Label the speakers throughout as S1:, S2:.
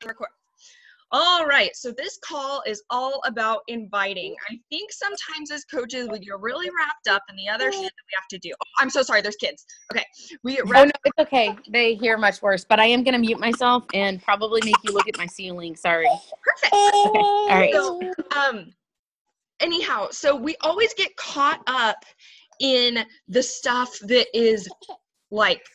S1: Record. All right, so this call is all about inviting. I think sometimes as coaches we get really wrapped up in the other shit that we have to do. Oh, I'm so sorry, there's kids. Okay, we get wrapped.
S2: Oh no, it's okay. They hear much worse, but I am gonna mute myself and probably make you look at my ceiling. Sorry.
S1: Perfect.
S2: Okay, all right.
S1: So, anyhow, so we always get caught up in the stuff that is like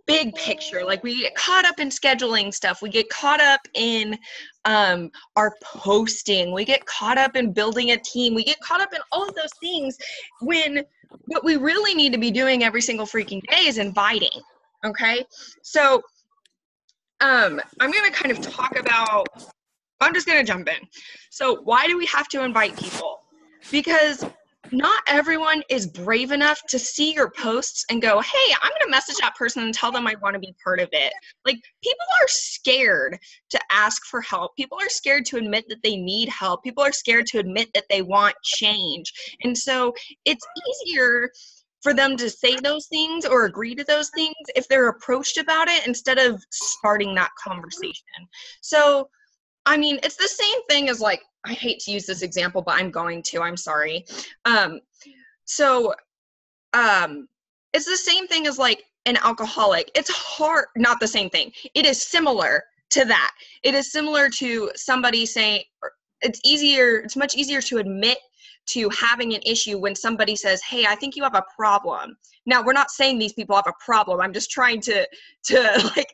S1: big picture. Like we get caught up in scheduling stuff. We get caught up in our posting. We get caught up in building a team. We get caught up in all of those things when what we really need to be doing every single freaking day is inviting. Okay? So I'm going to kind of talk about, I'm just going to jump in. So why do we have to invite people? Because not everyone is brave enough to see your posts and go, hey, I'm going to message that person and tell them I want to be part of it. Like, people are scared to ask for help. People are scared to admit that they need help. People are scared to admit that they want change. And so it's easier for them to say those things or agree to those things if they're approached about it instead of starting that conversation. So, I mean, it's the same thing as, like, I hate to use this example, but I'm going to, I'm sorry. It's the same thing as, like, an alcoholic. It's hard, not the same thing. It is similar to that. It is similar to somebody saying, it's much easier to admit to having an issue when somebody says, hey, I think you have a problem. Now, we're not saying these people have a problem. I'm just trying to like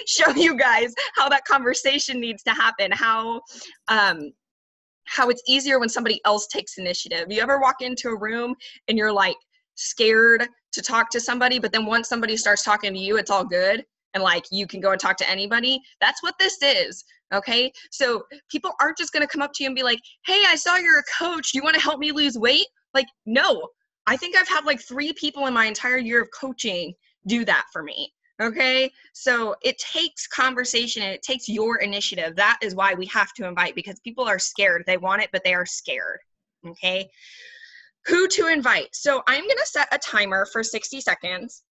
S1: show you guys how that conversation needs to happen, how it's easier when somebody else takes initiative. You ever walk into a room and you're like scared to talk to somebody, but then once somebody starts talking to you, it's all good and like you can go and talk to anybody? That's what this is. Okay, so people aren't just going to come up to you and be like, hey, I saw you're a coach. Do you want to help me lose weight? Like, no. I think I've had like 3 people in my entire year of coaching do that for me. Okay, so it takes conversation and it takes your initiative. That is why we have to invite, because people are scared. They want it, but they are scared. Okay, who to invite? So I'm going to set a timer for 60 seconds.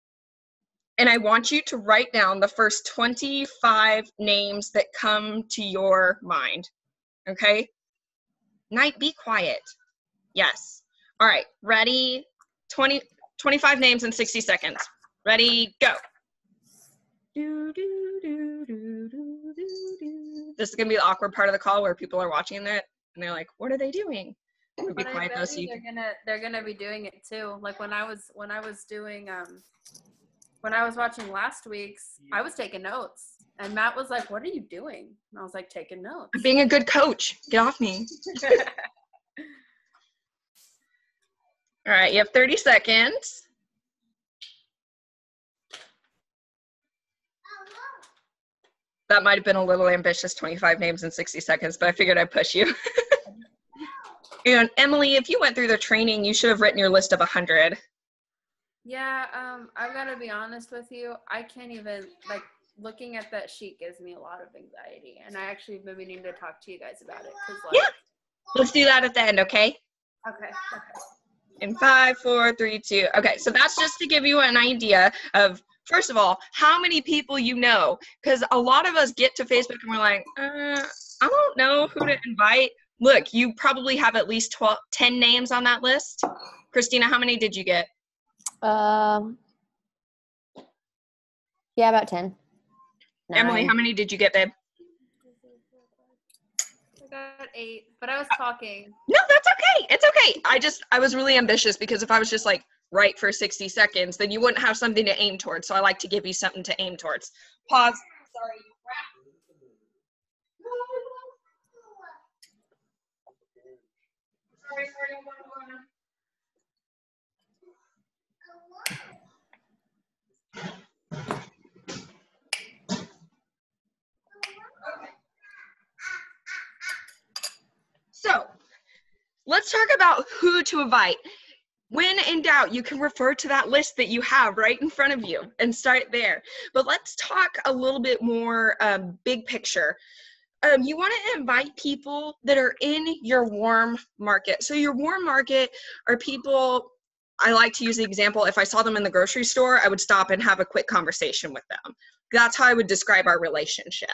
S1: And I want you to write down the first 25 names that come to your mind, okay? Night, be quiet. Yes. All right, ready? 25 names in 60 seconds. Ready, go. This is going to be the awkward part of the call where people are watching it, and they're like, what are they doing?
S2: Be quiet, though, so they're gonna be doing it too. Like when I was doing when I was watching last week's, I was taking notes. And Matt was like, what are you doing? And I was like, taking notes.
S1: I'm being a good coach. Get off me. All right, you have 30 seconds. That might have been a little ambitious, 25 names in 60 seconds, but I figured I'd push you. And Emily, if you went through the training, you should have written your list of 100.
S2: Yeah, I've got to be honest with you. I can't even, like, looking at that sheet gives me a lot of anxiety. And I actually have been meaning to talk to you guys about it. Like,
S1: yeah, let's do that at the end, okay?
S2: Okay.
S1: In 5, 4, 3, 2. Okay, so that's just to give you an idea of, first of all, how many people you know. Because a lot of us get to Facebook and we're like, I don't know who to invite. Look, you probably have at least 10 names on that list. Christina, how many did you get?
S3: Yeah, about 10. 9.
S1: Emily, how many did you get, babe?
S2: I got 8, but I was talking.
S1: No, that's okay. It's okay. I was really ambitious because if I was just like, write for 60 seconds, then you wouldn't have something to aim towards. So I like to give you something to aim towards. Pause. Sorry. So let's talk about who to invite. When in doubt, you can refer to that list that you have right in front of you and start there. But let's talk a little bit more big picture. You want to invite people that are in your warm market. So your warm market are people, I like to use the example, if I saw them in the grocery store, I would stop and have a quick conversation with them. that's how I would describe our relationship.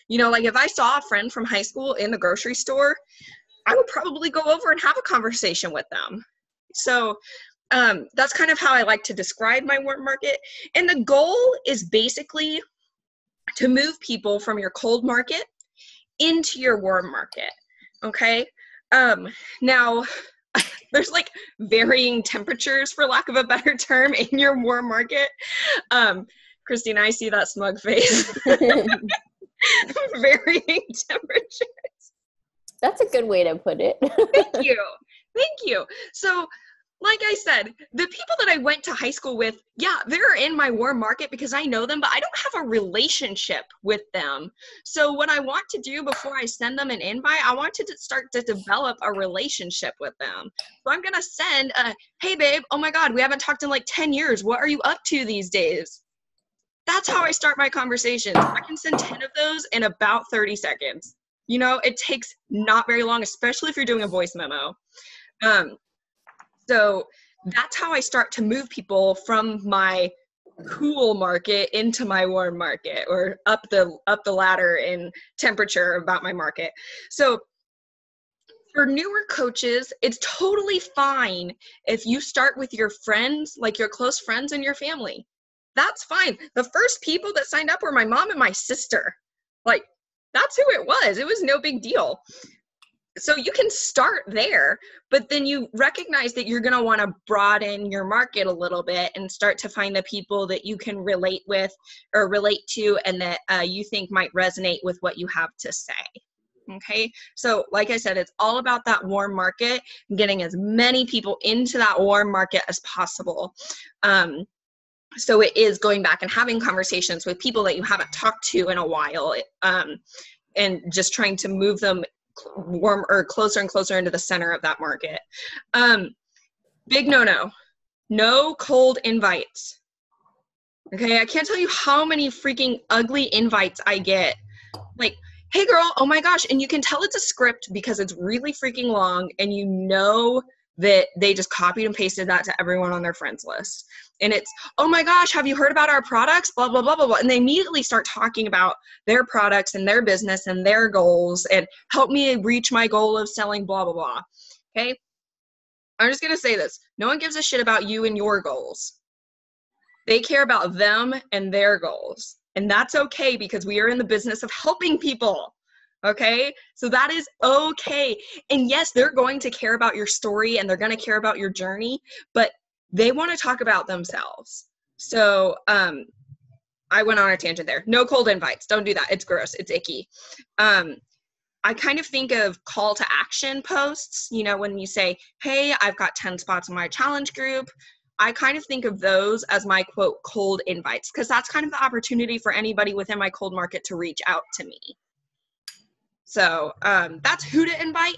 S1: You know, like if I saw a friend from high school in the grocery store, I would probably go over and have a conversation with them. So that's kind of how I like to describe my warm market. And the goal is basically to move people from your cold market into your warm market. Okay. Now there's like varying temperatures, for lack of a better term, in your warm market. Christina, I see that smug face. Varying temperatures.
S3: That's a good way to put it.
S1: Thank you. Thank you. So, like I said, the people that I went to high school with, yeah, they're in my warm market because I know them, but I don't have a relationship with them. So what I want to do before I send them an invite, I want to start to develop a relationship with them. So I'm going to send a, hey, babe, oh my God, we haven't talked in like 10 years. What are you up to these days? That's how I start my conversations. I can send 10 of those in about 30 seconds. You know, it takes not very long, especially if you're doing a voice memo. So that's how I start to move people from my cool market into my warm market, or up the ladder in temperature about my market. So for newer coaches, it's totally fine if you start with your friends, like your close friends and your family. That's fine. The first people that signed up were my mom and my sister. Like, that's who it was. It was no big deal. So you can start there, but then you recognize that you're going to want to broaden your market a little bit and start to find the people that you can relate with or relate to, and that you think might resonate with what you have to say. Okay. So like I said, it's all about that warm market, getting as many people into that warm market as possible. So it is going back and having conversations with people that you haven't talked to in a while, and just trying to move them warm or closer and closer into the center of that market. Big no cold invites. Okay, I can't tell you how many freaking ugly invites I get. Like, hey girl, oh my gosh, and you can tell it's a script because it's really freaking long, and you know that they just copied and pasted that to everyone on their friends list. And it's, oh my gosh, have you heard about our products? Blah, blah, blah, blah, blah. And they immediately start talking about their products and their business and their goals, and help me reach my goal of selling blah, blah, blah. Okay. I'm just going to say this. No one gives a shit about you and your goals. They care about them and their goals. And that's okay, because we are in the business of helping people. Okay, so that is okay. And yes, they're going to care about your story and they're going to care about your journey, but they want to talk about themselves. So I went on a tangent there. No cold invites. Don't do that. It's gross. It's icky. I kind of think of call to action posts, you know, when you say, hey, I've got 10 spots in my challenge group. I kind of think of those as my quote cold invites, because that's kind of the opportunity for anybody within my cold market to reach out to me. So that's who to invite.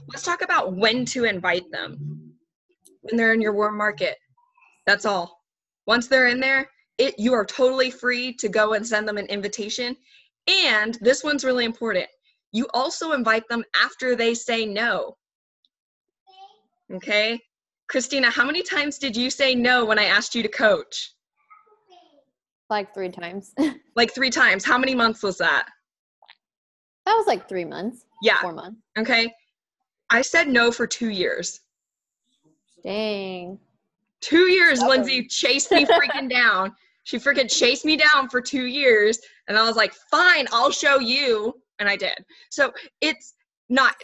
S1: Let's talk about when to invite them. When they're in your warm market. That's all. Once they're in there, you are totally free to go and send them an invitation. And this one's really important. You also invite them after they say no. Okay? Christina, how many times did you say no when I asked you to coach?
S3: Like 3 times.
S1: Like 3 times. How many months was that?
S3: That was like 3 months.
S1: Yeah.
S3: 4 months.
S1: Okay. I said no for 2 years.
S3: Dang.
S1: 2 years, Lindsay chased me freaking down. She freaking chased me down for 2 years. And I was like, fine, I'll show you. And I did. So it's not,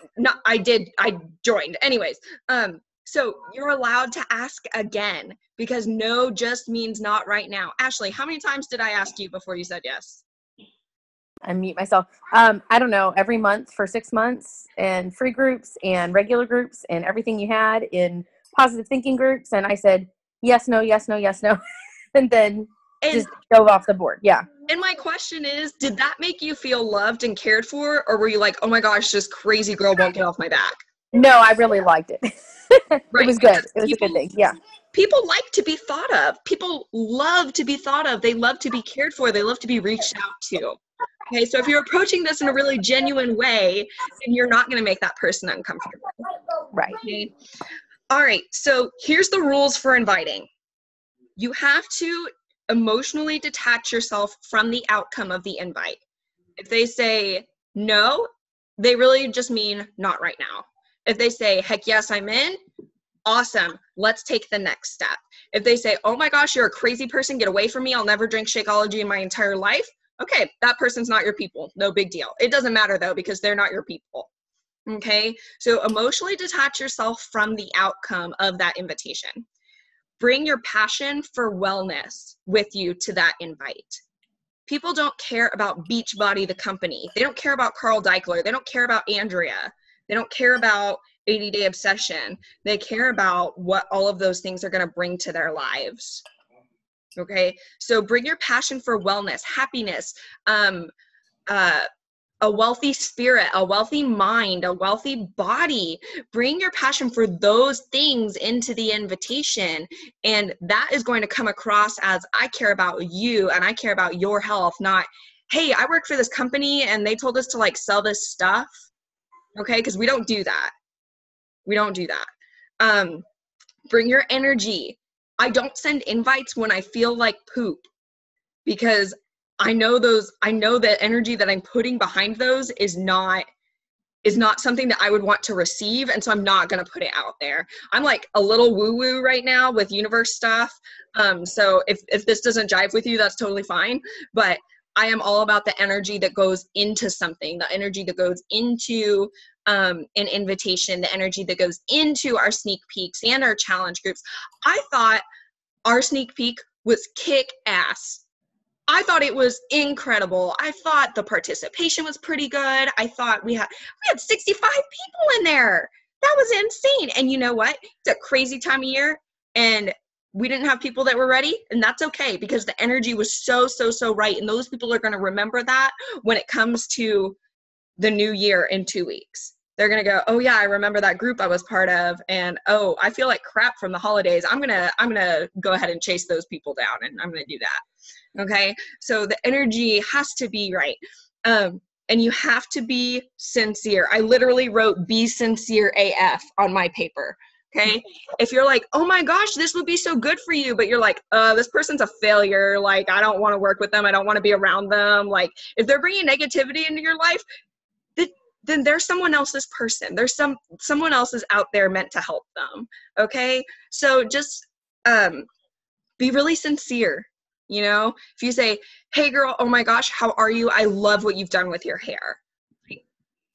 S1: I joined. Anyways, so you're allowed to ask again, because no just means not right now. Ashley, how many times did I ask you before you said yes?
S4: I mute myself. I don't know, every month for 6 months, and free groups and regular groups and everything you had in positive thinking groups. And I said, yes, no, yes, no, yes, no. And then just dove off the board. Yeah.
S1: And my question is, did that make you feel loved and cared for? Or were you like, oh my gosh, this crazy girl won't get off my back?
S4: No, I really liked it.
S1: Right.
S4: It was good. It was a good thing. Yeah.
S1: People like to be thought of. People love to be thought of. They love to be cared for. They love to be reached out to. Okay, so if you're approaching this in a really genuine way, then you're not going to make that person uncomfortable.
S4: Right.
S1: Okay? All right, so here's the rules for inviting. You have to, emotionally detach yourself from the outcome of the invite. If they say no, they really just mean not right now. If they say, heck yes, I'm in, awesome, let's take the next step. If they say, oh my gosh, you're a crazy person, get away from me, I'll never drink Shakeology in my entire life, okay, that person's not your people, no big deal. It doesn't matter though, because they're not your people. Okay, so emotionally detach yourself from the outcome of that invitation. Bring your passion for wellness with you to that invite. People don't care about Beachbody, the company. They don't care about Carl Deichler. They don't care about Andrea. They don't care about 80-Day Obsession. They care about what all of those things are going to bring to their lives. Okay, so bring your passion for wellness, happiness, a wealthy spirit, a wealthy mind, a wealthy body. Bring your passion for those things into the invitation. And that is going to come across as, I care about you and I care about your health, not, hey, I work for this company and they told us to like sell this stuff. Okay, because we don't do that. We don't do that. Bring your energy. I don't send invites when I feel like poop, because I know that energy that I'm putting behind those is not something that I would want to receive. And so I'm not going to put it out there. I'm like a little woo woo right now with universe stuff. So if this doesn't jive with you, that's totally fine. But I am all about the energy that goes into something, the energy that goes into an invitation, the energy that goes into our sneak peeks and our challenge groups. I thought our sneak peek was kick ass. I thought it was incredible. I thought the participation was pretty good. I thought we had 65 people in there. That was insane. And you know what? It's a crazy time of year, and we didn't have people that were ready, and that's okay, because the energy was so right. And those people are going to remember that when it comes to the new year in 2 weeks. They're going to go, oh yeah, I remember that group I was part of, and oh, I feel like crap from the holidays. I'm going to go ahead and chase those people down, and I'm going to do that. Okay? So the energy has to be right. And you have to be sincere. I literally wrote be sincere AF on my paper. Okay? If you're like, oh my gosh, this would be so good for you, but you're like, this person's a failure. Like, I don't want to work with them. I don't want to be around them. Like, if they're bringing negativity into your life, then there's someone else's person. There's someone else is out there meant to help them. Okay? So just be really sincere. You know, if you say, hey girl, oh my gosh, how are you? I love what you've done with your hair. Like,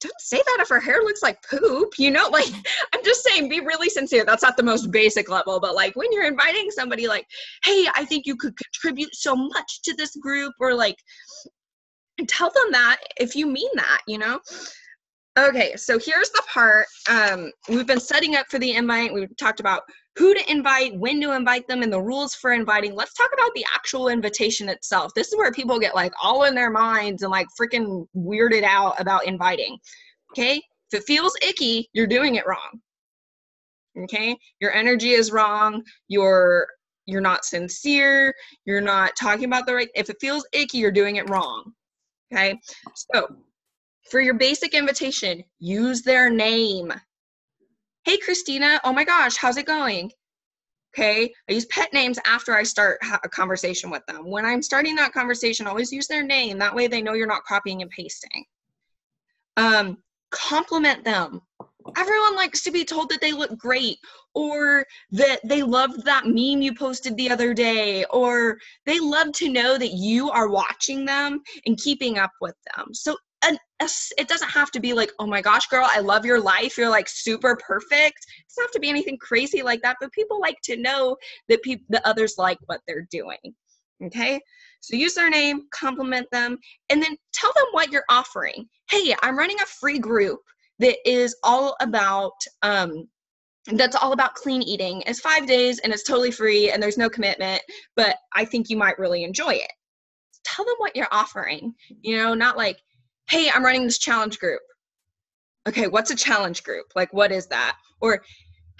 S1: don't say that if her hair looks like poop, you know, like, I'm just saying, be really sincere. That's not the most basic level, but like when you're inviting somebody like, hey, I think you could contribute so much to this group, or like, tell them that if you mean that, you know? Okay, so here's the part. We've been setting up for the invite. We've talked about who to invite, when to invite them, and the rules for inviting. Let's talk about the actual invitation itself. This is where people get like all in their minds and like freaking weirded out about inviting. Okay, if it feels icky, you're doing it wrong. Okay, your energy is wrong. You're not sincere. You're not talking about the right. If it feels icky, you're doing it wrong. Okay, so for your basic invitation, use their name. Hey, Christina. Oh my gosh, how's it going? Okay. I use pet names after I start a conversation with them. When I'm starting that conversation, always use their name. That way they know you're not copying and pasting. Compliment them. Everyone likes to be told that they look great, or that they loved that meme you posted the other day, or they love to know that you are watching them and keeping up with them. So it doesn't have to be like, oh my gosh, girl, I love your life. You're like super perfect. It doesn't have to be anything crazy like that, but people like to know that the others like what they're doing. Okay. So use their name, compliment them, and then tell them what you're offering. Hey, I'm running a free group that is all about, that's all about clean eating. It's 5 days and it's totally free and there's no commitment, but I think you might really enjoy it. Tell them what you're offering, you know, not like, hey, I'm running this challenge group. Okay, what's a challenge group? Like, what is that? Or,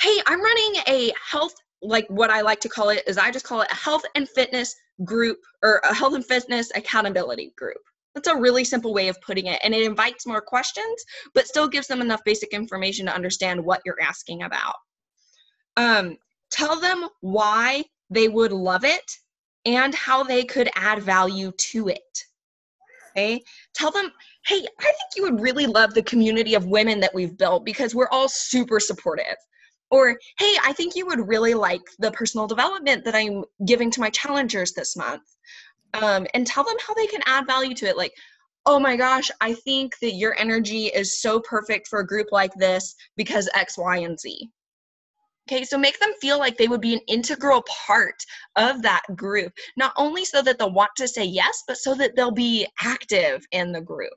S1: hey, I'm running a health, like what I like to call it is I just call it a health and fitness group, or a health and fitness accountability group. That's a really simple way of putting it. And it invites more questions, but still gives them enough basic information to understand what you're asking about. Tell them why they would love it and how they could add value to it. Okay? Tell them, hey, I think you would really love the community of women that we've built because we're all super supportive. Or, hey, I think you would really like the personal development that I'm giving to my challengers this month. And tell them how they can add value to it. Like, oh my gosh, I think that your energy is so perfect for a group like this because X, Y, and Z. Okay, so make them feel like they would be an integral part of that group, not only so that they'll want to say yes, but so that they'll be active in the group.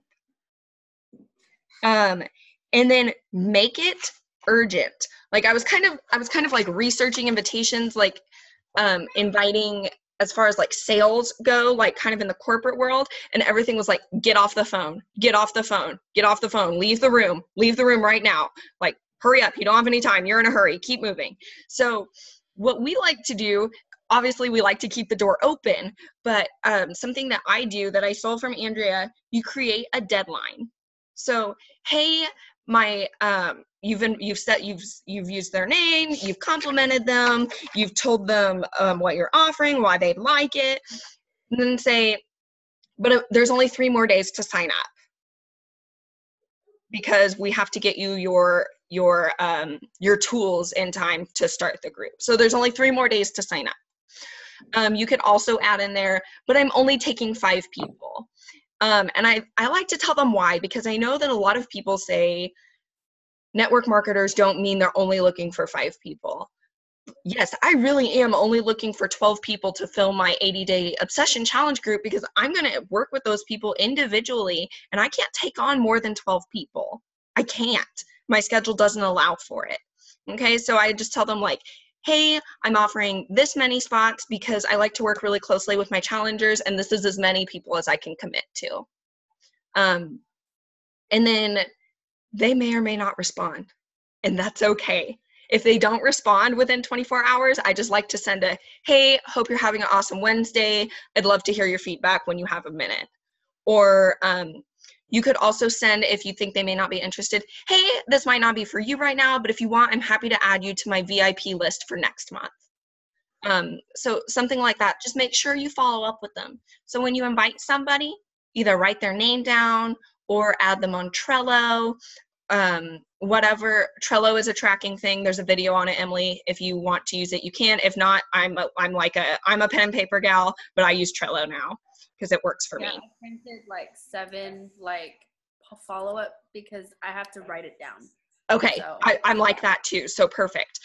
S1: And then make it urgent. Like I was kind of like researching invitations, like inviting as far as like sales go, like kind of in the corporate world, and everything was like, get off the phone, get off the phone, get off the phone, leave the room right now. Like, hurry up, you don't have any time, you're in a hurry, keep moving. So what we like to do, obviously we like to keep the door open, but something that I do that I stole from Andrea, you create a deadline. So, hey, my you've used their name, you've complimented them, you've told them what you're offering, why they like it, and then say, but there's only 3 more days to sign up because we have to get you your tools in time to start the group. So there's only 3 more days to sign up. You could also add in there, but I'm only taking 5 people. And I like to tell them why, because I know that a lot of people say network marketers don't mean they're only looking for 5 people. Yes, I really am only looking for 12 people to fill my 80-day obsession challenge group because I'm going to work with those people individually and I can't take on more than 12 people. I can't. My schedule doesn't allow for it. Okay, so I just tell them like, hey, I'm offering this many spots because I like to work really closely with my challengers and this is as many people as I can commit to. And then they may or may not respond, and that's okay. If they don't respond within 24 hours, I just like to send a, hey, hope you're having an awesome Wednesday. I'd love to hear your feedback when you have a minute. Or you could also send, if you think they may not be interested, hey, this might not be for you right now, but if you want, I'm happy to add you to my VIP list for next month. So something like that, just make sure you follow up with them. So when you invite somebody, either write their name down or add them on Trello. Whatever. Trello is a tracking thing. There's a video on it, Emily. If you want to use it, you can. If not, I'm a pen and paper gal, but I use Trello now because it works for me.
S2: I printed like 7 follow-up because I have to write it down.
S1: Okay,
S2: so,
S1: I'm like that too. So perfect.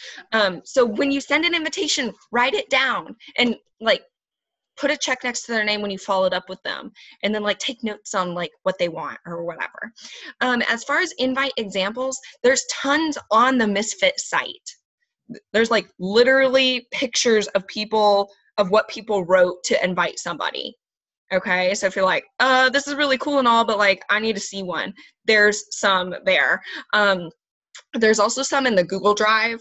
S1: So when you send an invitation, write it down and like put a check next to their name when you followed up with them, and then like take notes on like what they want or whatever. As far as invite examples, there's tons on the Misfit site. There's like literally pictures of people, of what people wrote to invite somebody. Okay, so if you're like, this is really cool and all, but like I need to see one, there's some there. There's also some in the Google Drive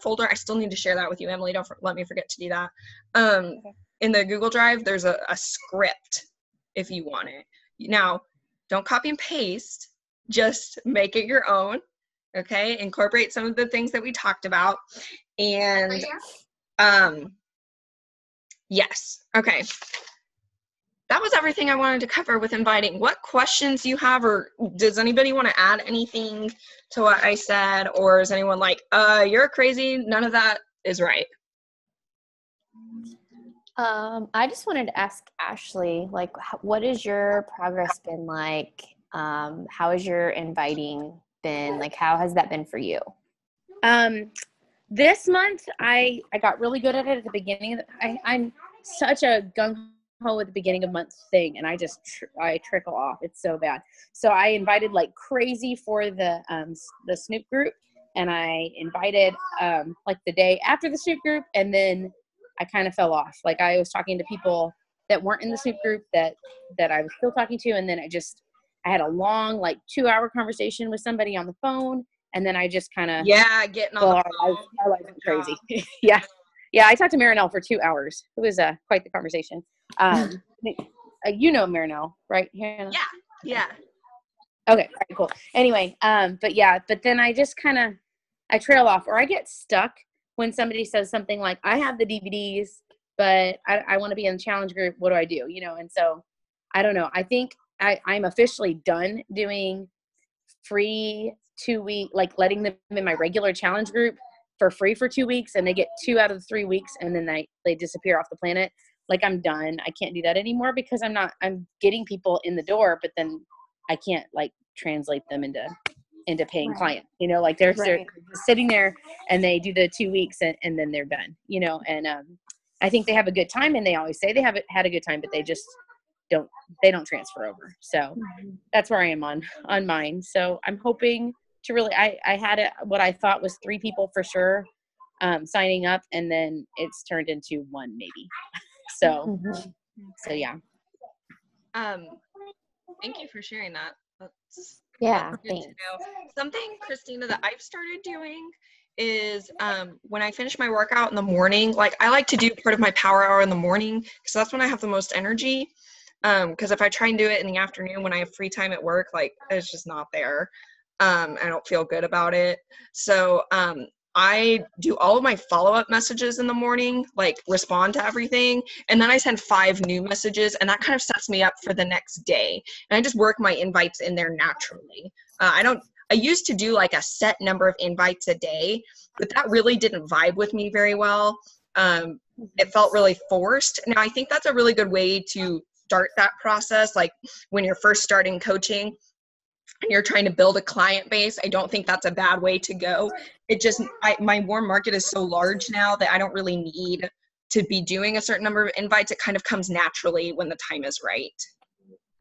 S1: folder. I still need to share that with you, Emily. Don't let me forget to do that. Okay. In the Google Drive, there's a script if you want it. Now, don't copy and paste. Just make it your own, okay? Incorporate some of the things that we talked about. And, yes, okay. That was everything I wanted to cover with inviting. What questions do you have, or does anybody want to add anything to what I said? Or is anyone like, you're crazy, none of that is right?
S3: I just wanted to ask Ashley, like, what has your progress been like? How has your inviting been? Like, how has that been for you?
S4: This month, I got really good at it at the beginning. I'm such a gung-ho at the beginning of month thing, and I just I trickle off. It's so bad. So I invited like crazy for the Snoop group, and I invited like the day after the Snoop group, and then I kind of fell off. Like I was talking to people that weren't in the Snoop group that I was still talking to, and then I had a long like 2-hour conversation with somebody on the phone, and then I just kind of
S1: getting on the phone.
S4: Our lives went crazy. Yeah. I talked to Marinelle for 2 hours. It was quite the conversation. You know Marinelle, right? Hannah?
S1: Yeah.
S4: Okay, all right, cool. Anyway, but then I just I trail off, or I get stuck when somebody says something like, I have the DVDs, but I want to be in the challenge group. What do I do? And so I don't know. I think I'm officially done doing free 2 week, like letting them in my regular challenge group for free for 2 weeks, and they get 2 out of the 3 weeks, and then they disappear off the planet. Like, I'm done. I can't do that anymore because I'm getting people in the door, but then I can't like translate them into paying clients, like they're just sitting there and they do the 2 weeks and then they're done, and I think they have a good time, and they always say they haven't had a good time, but they just don't transfer over. So that's where I am on mine. So I'm hoping to really, I had what I thought was 3 people for sure signing up, and then it's turned into 1 maybe. So yeah.
S1: Thank you for sharing that. That's
S3: thanks.
S1: good to know. Something, Christina, that I've started doing is when I finish my workout in the morning, like I like to do part of my power hour in the morning because that's when I have the most energy. Because if I try and do it in the afternoon when I have free time at work, like it's just not there. I don't feel good about it. So I do all of my follow-up messages in the morning, like respond to everything, and then I send 5 new messages, and that kind of sets me up for the next day. And I just work my invites in there naturally. I used to do like a set number of invites a day, but that really didn't vibe with me very well. It felt really forced. Now I think that's a really good way to start that process. Like when you're first starting coaching and you're trying to build a client base, I don't think that's a bad way to go. It just, my warm market is so large now that I don't really need to be doing a certain number of invites. It kind of comes naturally when the time is right.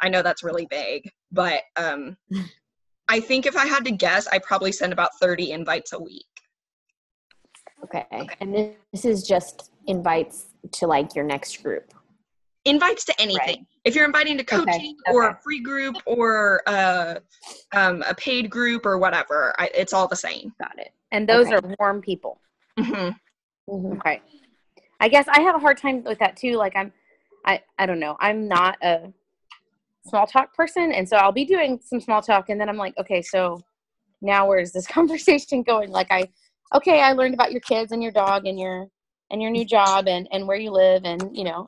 S1: I know that's really vague, but I think if I had to guess, I probably send about 30 invites a week.
S3: Okay. And this is just invites to like your next group.
S1: Invites to anything. Right. If you're inviting to coaching or a free group or a paid group or whatever, it's all the same.
S4: Got it. And those are warm people. Okay. I guess I have a hard time with that too. Like I don't know. I'm not a small talk person, and so I'll be doing some small talk, and then I'm like, okay, so now where's this conversation going? Like I learned about your kids and your dog and your new job and where you live and,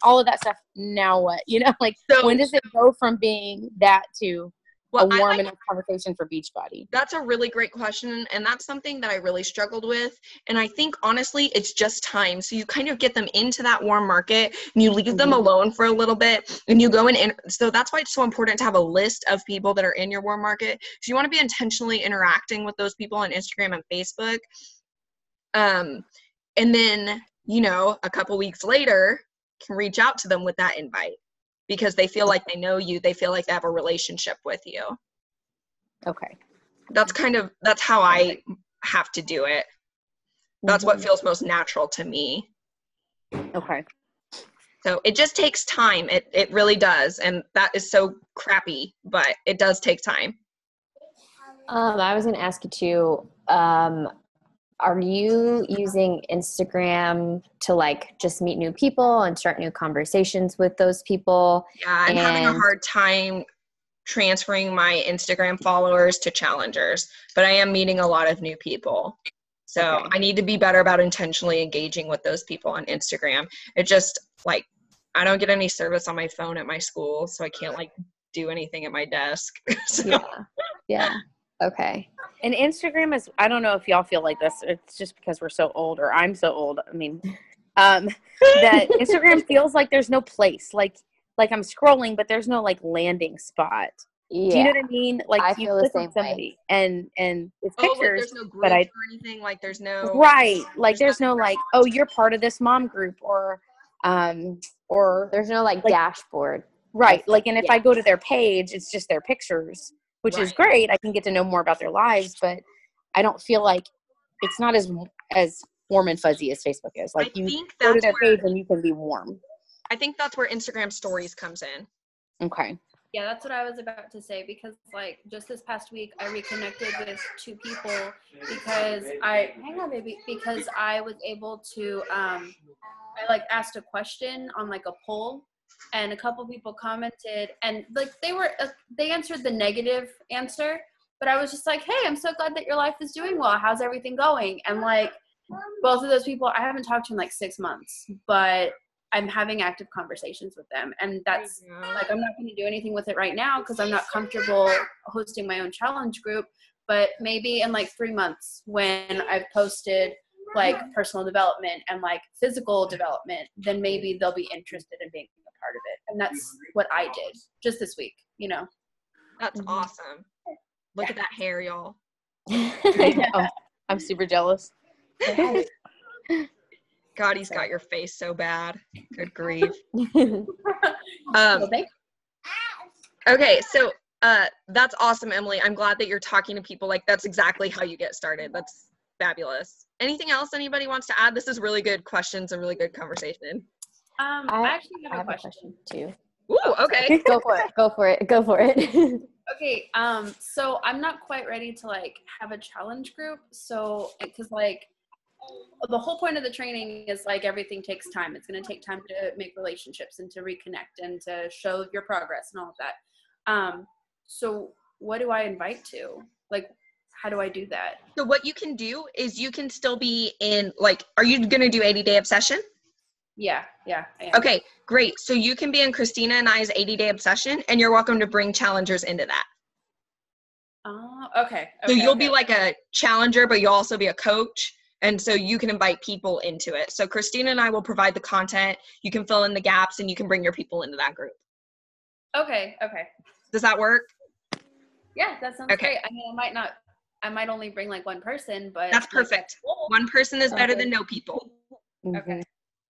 S4: all of that stuff. Now what? Like so, when does it go from being that to a warm enough conversation for Beachbody?
S1: That's a really great question. And that's something that I really struggled with. And I think, honestly, it's just time. So you kind of get them into that warm market and you leave them alone for a little bit and you go in. So that's why it's so important to have a list of people that are in your warm market. So you want to be intentionally interacting with those people on Instagram and Facebook. And then, a couple weeks later can reach out to them with that invite because they feel like they know you. They feel like they have a relationship with you.
S4: Okay.
S1: That's how I have to do it. That's what feels most natural to me.
S4: Okay.
S1: So it just takes time. It really does. And that is so crappy, but it does take time.
S3: I was going to ask you too, are you using Instagram to like just meet new people and start new conversations with those people?
S1: Yeah, I'm having a hard time transferring my Instagram followers to challengers, but I am meeting a lot of new people. So I need to be better about intentionally engaging with those people on Instagram. It just like, I don't get any service on my phone at my school, so I can't like do anything at my desk. So.
S3: Yeah. Okay.
S4: And Instagram is, I don't know if y'all feel like this. It's just because we're so old, or I'm so old. I mean, that Instagram feels like there's no place. Like I'm scrolling, but there's no like landing spot. Yeah. Do you know what I mean? Like
S3: I feel the same way.
S4: And it's pictures.
S1: Like there's no group or anything. Like there's no
S4: Like there's no like, oh, you're part of this mom group, or
S3: there's no like dashboard.
S4: Right. Like, and if I go to their page, it's just their pictures, which is great. I can get to know more about their lives, but I don't feel like it's not as warm and fuzzy as Facebook is. Like you go to their page and you can be warm.
S1: I think that's where Instagram stories comes in.
S4: Okay.
S2: Yeah, that's what I was about to say, because like just this past week I reconnected with 2 people because I was able to I like asked a question on like a poll, and a couple people commented, and like they answered the negative answer, but I was just like, hey, I'm so glad that your life is doing well. How's everything going? And like both of those people, I haven't talked to in like 6 months, but I'm having active conversations with them. And that's like, I'm not going to do anything with it right now because I'm not comfortable hosting my own challenge group. But maybe in like 3 months when I've posted like personal development and like physical development, then maybe they'll be interested in being a part of it. And that's what I did just this week, you know.
S1: That's awesome. Look at that hair, y'all.
S4: I know. I'm super jealous.
S1: God, he's got your face so bad. Good grief.
S2: Well,
S1: Okay, so that's awesome, Emily. I'm glad that you're talking to people. Like, that's exactly how you get started. That's fabulous. Anything else anybody wants to add? This is really good questions and really good conversation.
S2: I actually have a question
S3: too.
S1: Ooh, okay.
S3: Go for it. Go for it. Go for it.
S2: Okay, so I'm not quite ready to like have a challenge group. So, because like the whole point of the training is like everything takes time. It's going to take time to make relationships and to reconnect and to show your progress and all of that. So what do I invite to? Like, how do I do that?
S1: So what you can do is you can still be in, like, are you going to do 80-day obsession?
S2: Yeah, I am.
S1: Okay, great. So you can be in Christina and I's 80-day obsession, and you're welcome to bring challengers into that.
S2: Okay.
S1: So you'll be like a challenger, but you'll also be a coach. And so you can invite people into it. So Christina and I will provide the content. You can fill in the gaps and you can bring your people into that group.
S2: Okay.
S1: Does that work?
S2: Yeah, that sounds great. I mean, I might only bring like one person, but
S1: that's perfect.
S2: Cool.
S1: One person is better than no people.
S2: Okay.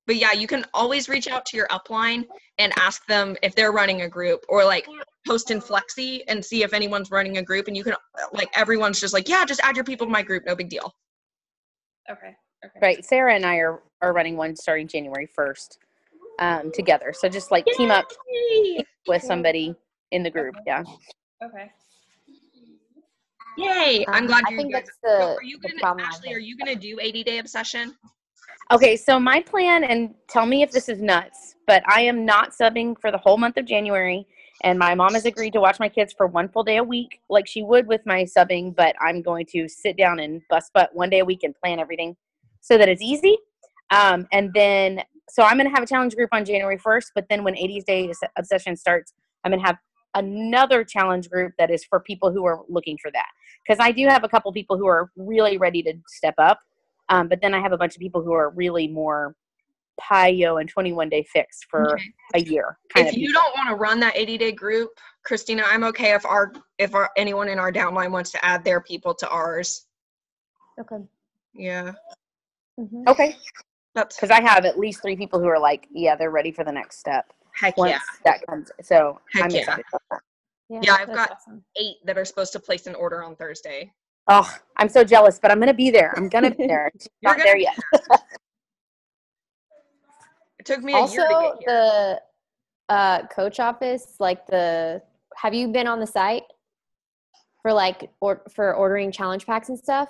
S1: But yeah, you can always reach out to your upline and ask them if they're running a group, or like post in Flexi and see if anyone's running a group, and you can, like, everyone's just like, yeah, just add your people to my group, no big deal.
S2: Okay.
S4: Right. Sarah and I are running one starting January 1st together. So just like team up with somebody in the group. Yeah.
S2: Okay.
S1: Yay. I'm glad you guys.
S3: So
S1: are you gonna, Ashley, are you gonna do 80-day obsession?
S4: Okay, so my plan, and tell me if this is nuts, but I am not subbing for the whole month of January, and my mom has agreed to watch my kids for 1 full day a week like she would with my subbing, but I'm going to sit down and bust butt 1 day a week and plan everything so that it's easy. And then, so I'm going to have a challenge group on January 1st, but then when 80-day obsession starts, I'm going to have another challenge group that is for people who are looking for that. Because I do have a couple people who are really ready to step up. But then I have a bunch of people who are really more PIO and 21-day fix for a year.
S1: If you don't want to run that 80-day group, Christina, I'm okay if anyone in our downline wants to add their people to ours.
S3: Okay.
S1: Yeah.
S3: Mm-hmm.
S4: Okay.
S1: That's
S4: because I have at least 3 people who are like, yeah, they're ready for the next step.
S1: Heck
S4: once
S1: yeah.
S4: that comes. So
S1: Heck
S4: I'm
S1: yeah.
S4: excited about that.
S1: Yeah, I've got
S2: awesome.
S1: 8 that are supposed to place an order on Thursday.
S4: Oh, I'm so jealous, but I'm going to be there. I'm going to be there. Not there yet.
S1: It took me
S3: also,
S1: a year to get here.
S3: the coach office, like have you been on the site for like, for ordering challenge packs and stuff?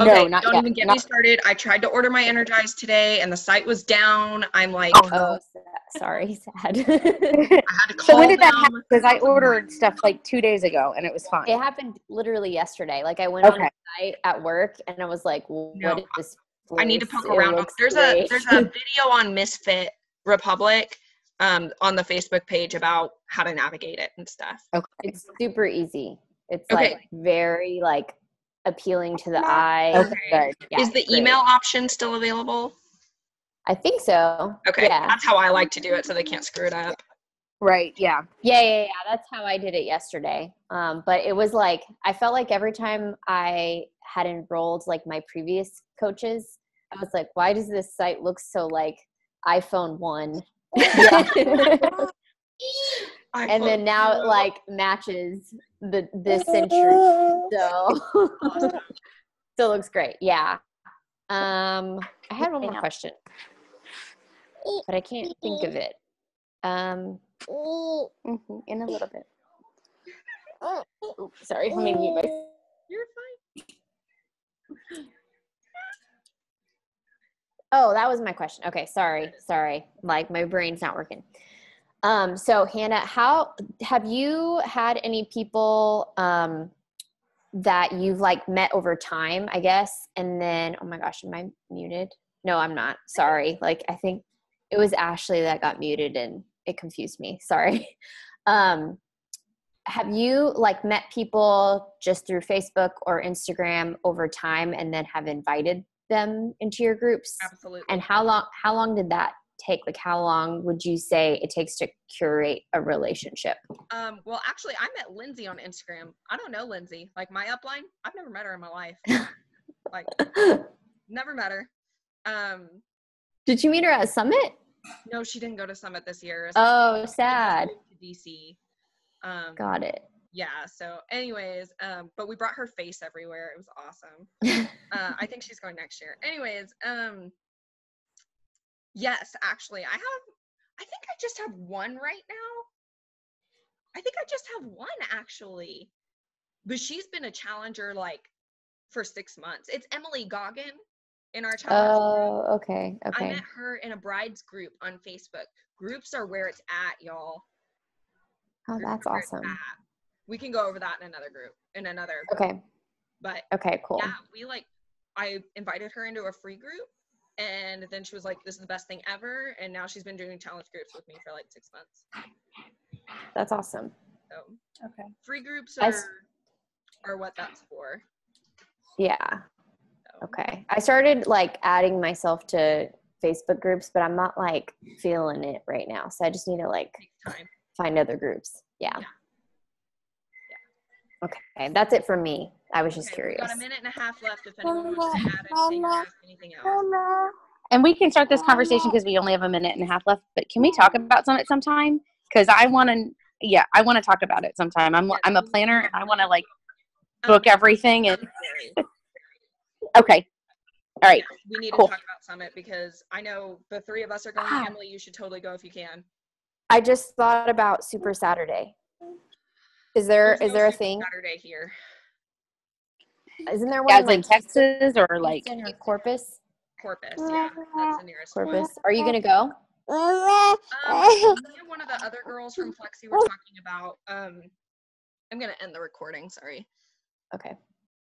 S1: Okay,
S4: No, not
S1: don't
S4: yet.
S1: even get me started. I tried to order my Energize today and the site was down. I'm like,
S3: oh sorry, sad.
S1: I had to call
S4: So when did that
S1: them.
S4: happen? Because I ordered stuff like 2 days ago and it was fine.
S3: It happened literally yesterday. Like I went on the site at work and I was like, what is this place?
S1: I need to poke around. There's a video on Misfit Republic on the Facebook page about how to navigate it and stuff.
S4: Okay.
S3: It's super easy. It's like very like appealing to the eye.
S1: Okay.
S3: Yeah,
S1: is the email option still available?
S3: I think so.
S1: Okay.
S3: Yeah.
S1: That's how I like to do it so they can't screw it up.
S4: Right. Yeah.
S3: Yeah. That's how I did it yesterday. But it was like, I felt like every time I had enrolled like my previous coaches, I was like, why does this site look so like iPhone 1? And then now it like matches this century. So still looks great. Yeah. I had one more question, but I can't think of it.
S4: In a little bit.
S3: Oops, sorry, let me mute myself.
S1: You're fine.
S3: Oh, that was my question. Okay, sorry. Like my brain's not working. So Hannah, how have you had any people that you've like met over time, I guess? And then, oh my gosh, am I muted? No, I'm not. Sorry. Like I think It was Ashley that got muted and it confused me. Sorry. Have you like met people just through Facebook or Instagram over time and then have invited them into your groups?
S1: Absolutely.
S3: And how long did that take? Like, how long would you say it takes to curate a relationship?
S1: Well, actually, I met Lindsay on Instagram. I don't know Lindsay. Like, my upline, I've never met her in my life. Like, never met her.
S3: Did you meet her at Summit?
S1: No, she didn't go to Summit this year.
S3: Oh, sad.
S1: To DC.
S3: Got it.
S1: Yeah. So, anyways, but we brought her face everywhere. It was awesome. I think she's going next year. Anyways, yes, actually, I think I just have one right now. I think I just have one actually, but she's been a challenger like for 6 months. It's Emily Goggin in our challenge group.
S3: Oh, okay.
S1: I met her in a brides group on Facebook. Groups are where it's at, y'all.
S3: Oh,
S1: Groups
S3: that's
S1: are where it's
S3: awesome.
S1: at. We can go over that in another group,
S3: Okay.
S1: But
S3: okay, cool.
S1: Yeah, I invited her into a free group, and then she was like, this is the best thing ever, and now she's been doing challenge groups with me for like 6 months.
S3: That's awesome.
S1: So,
S2: okay.
S1: Free groups are what that's for.
S3: Yeah.
S1: So.
S3: Okay. I started like adding myself to Facebook groups, but I'm not like feeling it right now. So I just need to like find other groups. Yeah. Okay. That's it for me. I was just curious.
S1: We've got a minute and a half left if anyone wants to add anything or ask anything else.
S4: And we can start this conversation because we only have a minute and a half left. But can we talk about Summit sometime? Because I want to talk about it sometime. I'm a planner and I want to like book everything. And okay, all right.
S1: Yes, we need to talk about Summit because I know the three of us are going. Emily, you should totally go if you can.
S3: I just thought about Super Saturday. Is there a thing?
S1: Saturday here.
S3: Isn't there one
S4: in Texas or like
S3: Corpus?
S1: Corpus, yeah, that's the nearest
S3: Corpus.
S1: one.
S3: Are you gonna go?
S1: Me and one of the other girls from Flexi were talking about. I'm gonna end the recording. Sorry.
S3: Okay.